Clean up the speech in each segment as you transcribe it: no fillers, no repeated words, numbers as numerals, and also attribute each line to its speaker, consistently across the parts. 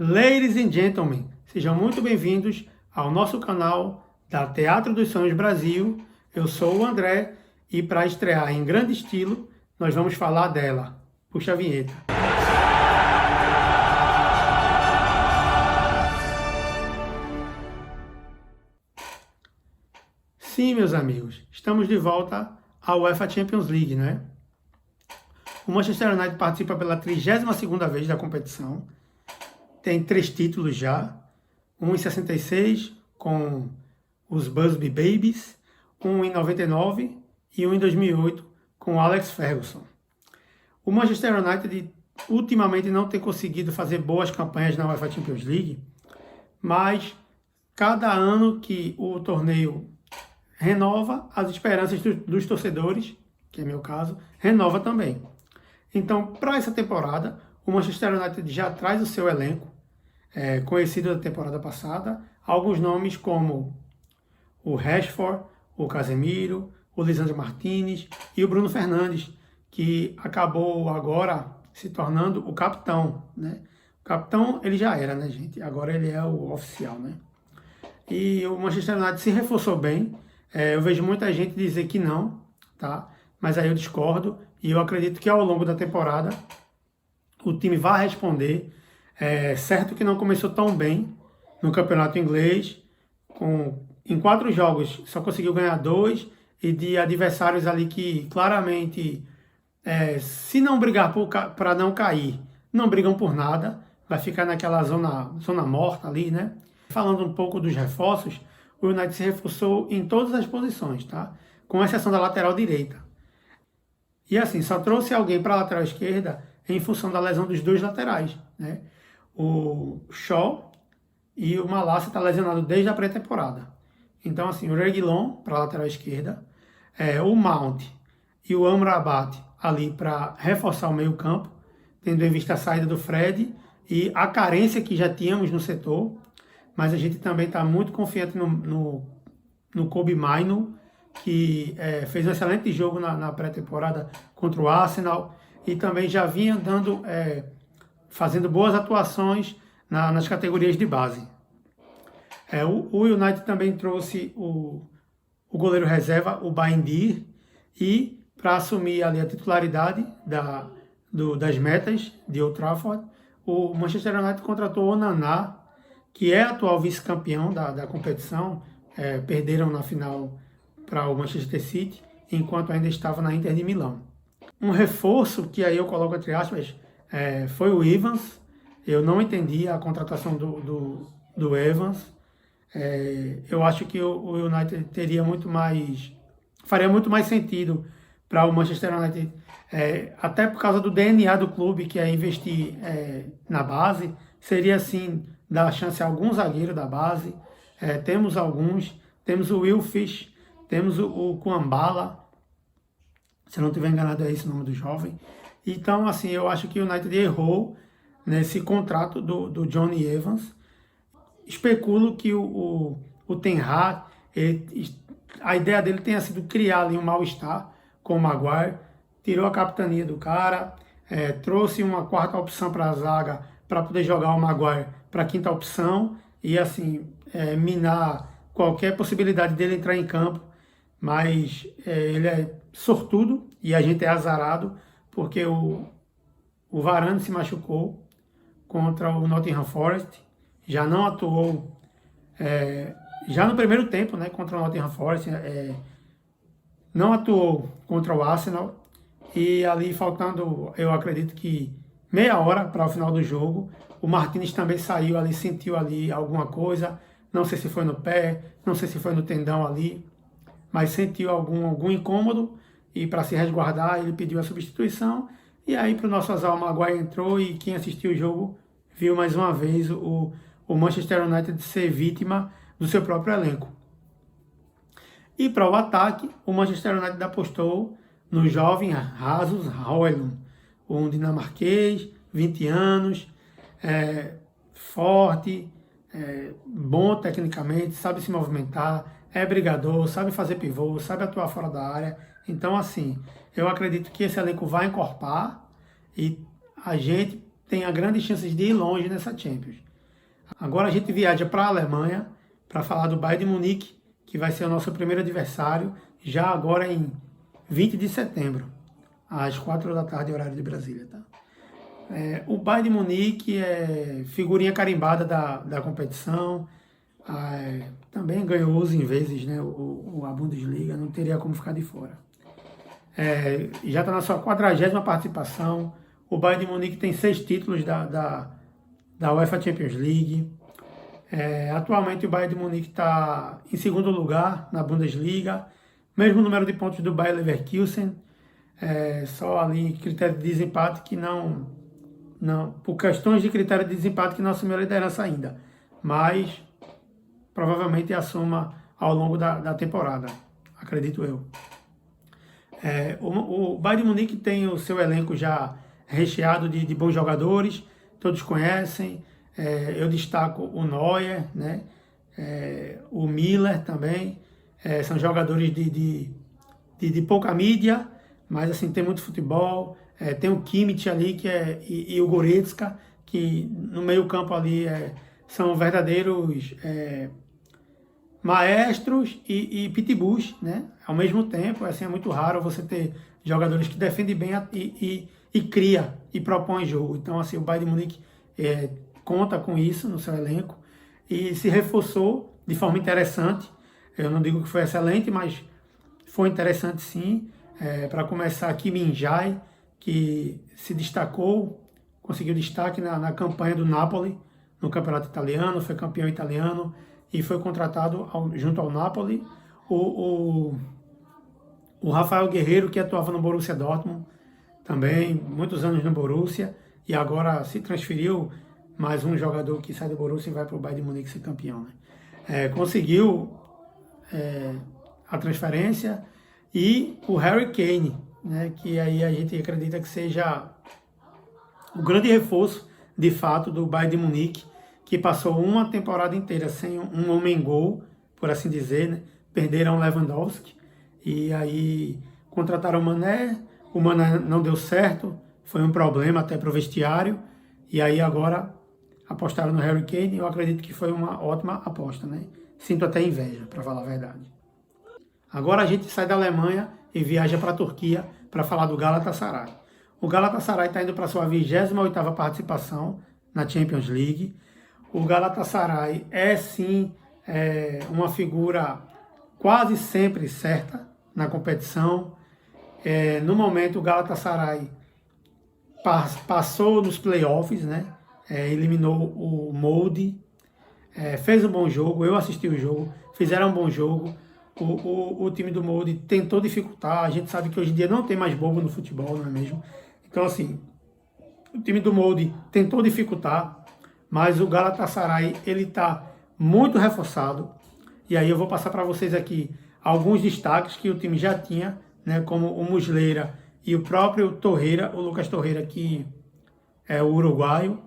Speaker 1: Ladies and gentlemen, sejam muito bem-vindos ao nosso canal da Teatro dos Sonhos Brasil. Eu sou o André e para estrear em grande estilo, nós vamos falar dela. Puxa a vinheta. Sim, meus amigos, estamos de volta à UEFA Champions League, né? O Manchester United participa pela 32ª vez da competição. Tem 3 títulos já. Um em 66 com os Busby Babies, um em 99 e um em 2008 com o Alex Ferguson. O Manchester United ultimamente não tem conseguido fazer boas campanhas na UEFA Champions League, mas cada ano que o torneio renova, as esperanças dos torcedores, que é meu caso, renova também. Então, para essa temporada, o Manchester United já traz o seu elenco, conhecido da temporada passada, alguns nomes como o Rashford, o Casemiro, o Lisandro Martinez e o Bruno Fernandes, que acabou agora se tornando o capitão, né? O capitão ele já era, né, gente? Agora ele é o oficial, né? E o Manchester United se reforçou bem. Eu vejo muita gente dizer que não, tá? Mas aí eu discordo e eu acredito que ao longo da temporada o time vai responder. Certo que não começou tão bem no campeonato inglês, em 4 jogos só conseguiu ganhar 2 e de adversários ali que claramente, se não brigar para não cair, não brigam por nada, vai ficar naquela zona morta ali, né? Falando um pouco dos reforços, o United se reforçou em todas as posições, tá? Com exceção da lateral direita. E assim, só trouxe alguém para a lateral esquerda em função da lesão dos 2 laterais, né? O Shaw e o Malacia está lesionado desde a pré-temporada. Então, assim, o Reguilon para a lateral esquerda, o Mount e o Amrabat ali para reforçar o meio-campo, tendo em vista a saída do Fred e a carência que já tínhamos no setor, mas a gente também está muito confiante no Kobbie Mainoo, que fez um excelente jogo na pré-temporada contra o Arsenal e também já vinha fazendo boas atuações nas categorias de base. O United também trouxe o goleiro reserva, o Baindir, e para assumir ali a titularidade das metas de Old Trafford, o Manchester United contratou o Onana, que é atual vice-campeão da competição. Perderam na final para o Manchester City, enquanto ainda estava na Inter de Milão. Um reforço que aí eu coloco entre aspas foi o Evans. Eu não entendi a contratação do Evans. Eu acho que o United faria muito mais sentido para o Manchester United, até por causa do DNA do clube, que é investir na base. Seria assim, dar chance a algum zagueiro da base. Temos alguns, temos o Wilfish, temos o Kuambala, se eu não estiver enganado é esse o nome do jovem. Então, assim, eu acho que o United errou nesse contrato do Johnny Evans. Especulo que o Ten Hag, a ideia dele tenha sido criar ali um mal-estar com o Maguire, tirou a capitania do cara, trouxe uma 4ª opção para a zaga para poder jogar o Maguire para a 5ª opção e assim minar qualquer possibilidade dele entrar em campo. Mas ele é sortudo e a gente é azarado porque o Varane se machucou contra o Nottingham Forest, já não atuou já no primeiro tempo, né, contra o Nottingham Forest, não atuou contra o Arsenal e ali faltando, eu acredito que meia hora para o final do jogo, o Martinez também saiu ali, sentiu ali alguma coisa, não sei se foi no pé, não sei se foi no tendão ali, mas sentiu algum incômodo e para se resguardar ele pediu a substituição. E aí para o nosso azar o Maguire entrou e quem assistiu o jogo viu mais uma vez o Manchester United ser vítima do seu próprio elenco. E para o ataque, o Manchester United apostou no jovem Rasmus Højlund, um dinamarquês, 20 anos, forte, bom tecnicamente, sabe se movimentar, é brigador, sabe fazer pivô, sabe atuar fora da área. Então, assim, eu acredito que esse elenco vai encorpar e a gente tem a grande chance de ir longe nessa Champions. Agora a gente viaja para a Alemanha para falar do Bayern de Munique, que vai ser o nosso primeiro adversário, já agora em 20 de setembro, às 4 da tarde, horário de Brasília. Tá? O Bayern de Munique é figurinha carimbada da competição, também ganhou 11 vezes, né, a Bundesliga, não teria como ficar de fora. Já está na sua 40ª participação. O Bayern de Munique tem 6 títulos da UEFA Champions League. Atualmente o Bayern de Munique está em segundo lugar na Bundesliga, mesmo número de pontos do Bayer Leverkusen, só ali critério de desempate que não, por questões de critério de desempate que não assumiu a liderança ainda, mas provavelmente assuma ao longo da temporada, acredito eu. O Bayern de Munique tem o seu elenco já recheado de bons jogadores, todos conhecem. Eu destaco o Neuer, né? O Miller também. São jogadores de pouca mídia, mas assim, tem muito futebol. Tem o Kimmich ali e o Goretzka, que no meio campo ali são verdadeiros maestros e pitbulls, né? Ao mesmo tempo, assim, é muito raro você ter jogadores que defendem bem e cria e propõe jogo. Então, assim, o Bayern de Munique conta com isso no seu elenco e se reforçou de forma interessante. Eu não digo que foi excelente, mas foi interessante sim. Para começar, Kim Min-jae, que se destacou, conseguiu destaque na campanha do Napoli, no campeonato italiano, foi campeão italiano e foi contratado junto ao Napoli. O Rafael Guerreiro, que atuava no Borussia Dortmund, também muitos anos no Borussia, e agora se transferiu, mais um jogador que sai do Borussia e vai para o Bayern de Munique ser campeão. Né? Conseguiu a transferência, e o Harry Kane, né, que aí a gente acredita que seja o grande reforço, de fato, do Bayern de Munique, que passou uma temporada inteira sem um homem-gol, por assim dizer, né? Perderam o Lewandowski, e aí contrataram o Mané não deu certo, foi um problema até para o vestiário, e aí agora apostaram no Harry Kane, e eu acredito que foi uma ótima aposta, né? Sinto até inveja, para falar a verdade. Agora a gente sai da Alemanha e viaja para a Turquia para falar do Galatasaray. O Galatasaray está indo para a sua 28ª participação na Champions League. O Galatasaray sim uma figura quase sempre certa na competição. No momento o Galatasaray passou nos playoffs, né? Eliminou o Molde, fez um bom jogo, eu assisti o jogo, fizeram um bom jogo. O time do Molde tentou dificultar, a gente sabe que hoje em dia não tem mais bobo no futebol, não é mesmo? Então, assim, o time do Molde tentou dificultar, mas o Galatasaray, ele está muito reforçado. E aí eu vou passar para vocês aqui alguns destaques que o time já tinha, né, como o Muslera e o próprio Torreira, o Lucas Torreira, que é o uruguaio.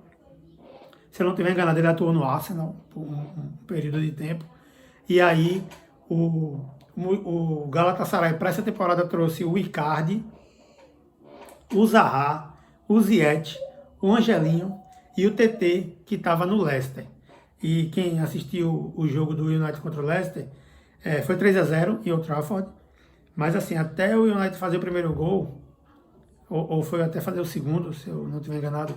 Speaker 1: Se eu não estiver enganado, ele atuou no Arsenal por um período de tempo. E aí o Galatasaray para essa temporada trouxe o Icardi, o Zaha, o Ziyech, o Angelinho e o TT, que estava no Leicester. E quem assistiu o jogo do United contra o Leicester, foi 3-0 em Old Trafford. Mas assim, até o United fazer o primeiro gol, ou foi até fazer o segundo, se eu não estiver enganado,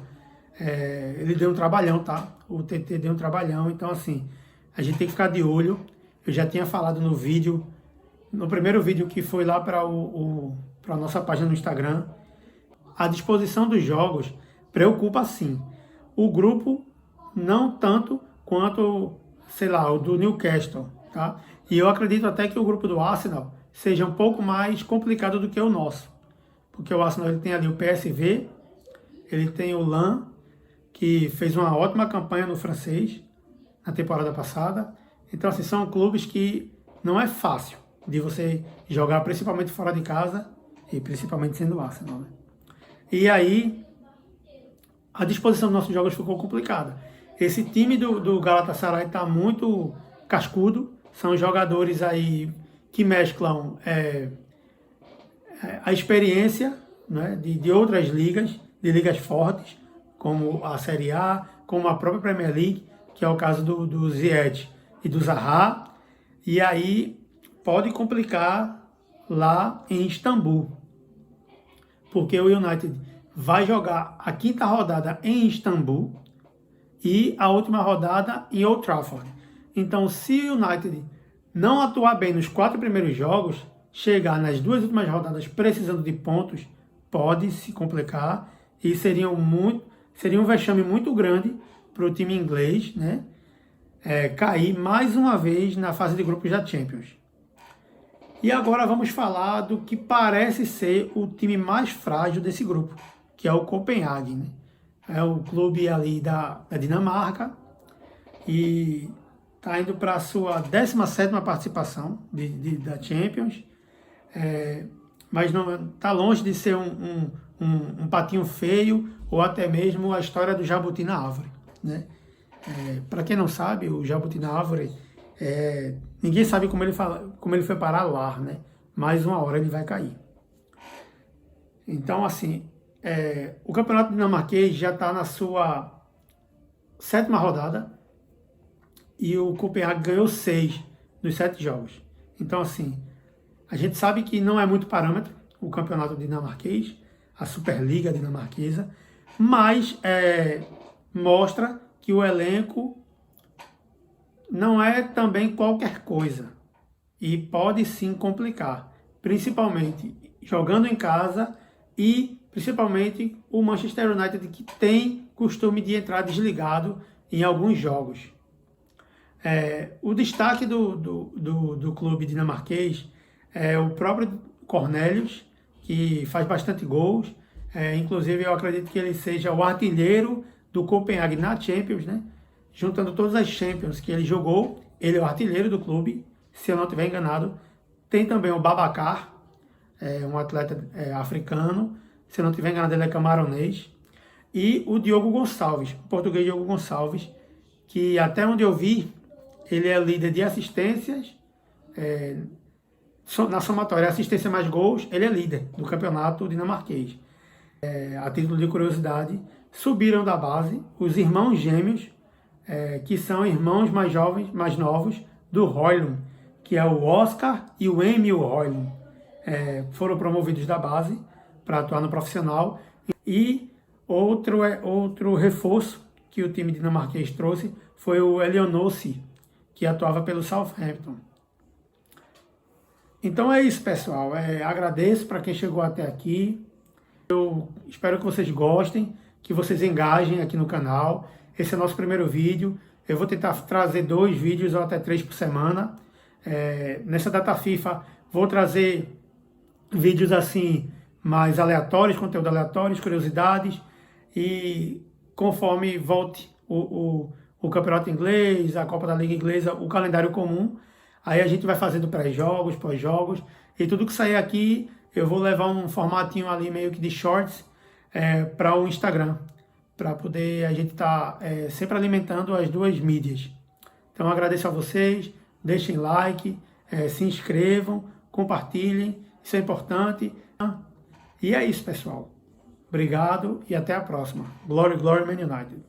Speaker 1: ele deu um trabalhão, tá? O TT deu um trabalhão, então assim, a gente tem que ficar de olho. Eu já tinha falado no primeiro vídeo que foi lá para a nossa página no Instagram. A disposição dos jogos preocupa sim. O grupo não tanto quanto, sei lá, o do Newcastle, tá? E eu acredito até que o grupo do Arsenal seja um pouco mais complicado do que o nosso. Porque o Arsenal ele tem ali o PSV, ele tem o Lens, que fez uma ótima campanha no francês na temporada passada. Então, assim, são clubes que não é fácil de você jogar, principalmente fora de casa, e principalmente sendo o Arsenal, né? E aí, a disposição dos nossos jogos ficou complicada. Esse time do Galatasaray está muito cascudo, são jogadores aí que mesclam a experiência, né, de outras ligas, de ligas fortes, como a Série A, como a própria Premier League, que é o caso do Ziyech e do Zaha, e aí pode complicar lá em Istambul, porque o United vai jogar a quinta rodada em Istambul e a última rodada em Old Trafford. Então, se o United não atuar bem nos 4 primeiros jogos, chegar nas 2 últimas rodadas precisando de pontos, pode se complicar e seria um vexame muito grande para o time inglês, né? Cair mais uma vez na fase de grupos da Champions. E agora vamos falar do que parece ser o time mais frágil desse grupo, que é o Copenhague, né? É o clube ali da Dinamarca e está indo para a sua 17ª participação da Champions, mas não está longe de ser um patinho feio ou até mesmo a história do Jabuti na árvore, né? Para quem não sabe, o Jabuti na árvore, ninguém sabe como ele foi parar lá, né? Mas uma hora ele vai cair. Então, assim, o campeonato dinamarquês já está na sua 7ª rodada e o Copenhague ganhou 6 dos 7 jogos. Então, assim, a gente sabe que não é muito parâmetro o campeonato dinamarquês, a Superliga dinamarquesa, mas mostra que o elenco não é também qualquer coisa e pode sim complicar, principalmente jogando em casa e principalmente o Manchester United, que tem costume de entrar desligado em alguns jogos. O destaque do clube dinamarquês é o próprio Cornelius, que faz bastante gols. Inclusive, eu acredito que ele seja o artilheiro do Copenhague na Champions, né? Juntando todas as Champions que ele jogou, ele é o artilheiro do clube, se eu não estiver enganado. Tem também o Babacar, um atleta africano, se eu não estiver enganado ele é camaronês. E o Diogo Gonçalves, o português Diogo Gonçalves, que até onde eu vi, ele é líder de assistências, na somatória assistência mais gols, ele é líder do campeonato dinamarquês. A título de curiosidade, subiram da base os irmãos gêmeos, que são irmãos mais jovens, mais novos, do Højlund, que é o Oscar e o Emil Højlund. Foram promovidos da base para atuar no profissional. E outro reforço que o time dinamarquês trouxe foi o Elionossi, que atuava pelo Southampton. Então é isso, pessoal. Agradeço para quem chegou até aqui. Eu espero que vocês gostem, que vocês engajem aqui no canal. Esse é o nosso primeiro vídeo. Eu vou tentar trazer 2 vídeos ou até 3 por semana. Nessa data FIFA, vou trazer vídeos assim, mais aleatórios, conteúdo aleatório, curiosidades. E conforme volte o campeonato inglês, a Copa da Liga Inglesa, o calendário comum, aí a gente vai fazendo pré-jogos, pós-jogos, e tudo que sair aqui, eu vou levar um formatinho ali meio que de shorts para o Instagram, para poder a gente estar sempre alimentando as 2 mídias. Então agradeço a vocês, deixem like, se inscrevam, compartilhem, isso é importante. E é isso, pessoal. Obrigado e até a próxima. Glory, glory, Man United.